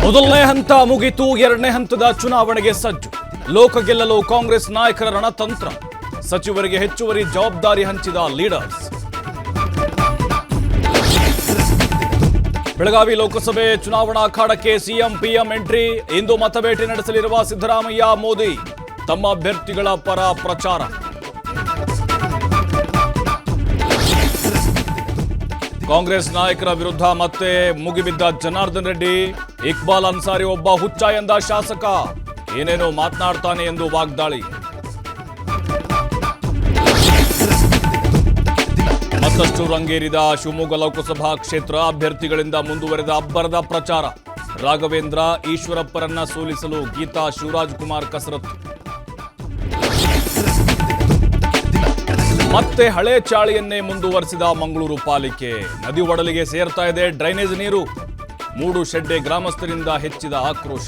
ಮೊದಲನೇ ಹಂತ ಮುಗಿತು, ಎರಡನೇ ಹಂತದ ಚುನಾವಣೆಗೆ ಸಜ್ಜು. ಲೋಕ ಗೆಲ್ಲಲು ಕಾಂಗ್ರೆಸ್ ನಾಯಕರ ರಣತಂತ್ರ. ಸಚಿವರಿಗೆ ಹೆಚ್ಚುವರಿ ಜವಾಬ್ದಾರಿ ಹಂಚಿದ ಲೀಡರ್ಸ್. ಬೆಳಗಾವಿ ಲೋಕಸಭೆ ಚುನಾವಣಾ ಅಖಾಡಕ್ಕೆ ಸಿಎಂ ಪಿಎಂ ಎಂಟ್ರಿ. ಇಂದು ಮತಬೇಟೆ ನಡೆಸಲಿರುವ ಸಿದ್ದರಾಮಯ್ಯ, ಮೋದಿ ತಮ್ಮ ಅಭ್ಯರ್ಥಿಗಳ ಪರ ಪ್ರಚಾರ. ಕಾಂಗ್ರೆಸ್ ನಾಯಕರ ವಿರುದ್ಧ ಮತ್ತೆ ಮುಗಿಬಿದ್ದ ಜನಾರ್ದನ್ ರೆಡ್ಡಿ. ಇಕ್ಬಾಲ್ ಅನ್ಸಾರಿ ಒಬ್ಬ ಹುಚ್ಚ ಎಂದ ಶಾಸಕ, ಏನೇನೋ ಮಾತನಾಡ್ತಾನೆ ಎಂದು ವಾಗ್ದಾಳಿ. ಮತ್ತಷ್ಟು ರಂಗೇರಿದ ಶಿವಮೊಗ್ಗ ಲೋಕಸಭಾ ಕ್ಷೇತ್ರ ಅಭ್ಯರ್ಥಿಗಳಿಂದ ಮುಂದುವರೆದ ಅಬ್ಬರದ ಪ್ರಚಾರ. ರಾಘವೇಂದ್ರ ಈಶ್ವರಪ್ಪರನ್ನ ಸೋಲಿಸಲು ಗೀತಾ ಶಿವರಾಜಕುಮಾರ್ ಕಸರತ್ತು. ಮತ್ತೆ ಹಳೆ ಚಾಳಿಯನ್ನೇ ಮುಂದುವರೆಸಿದ ಮಂಗಳೂರು ಪಾಲಿಕೆ. ನದಿ ಒಡಲಿಗೆ ಸೇರ್ತಾ ಇದೆ ಡ್ರೈನೇಜ್ ನೀರು. ಮೂಡು ಶೆಡ್ಡೆ ಗ್ರಾಮಸ್ಥರಿಂದ ಹೆಚ್ಚಿದ ಆಕ್ರೋಶ.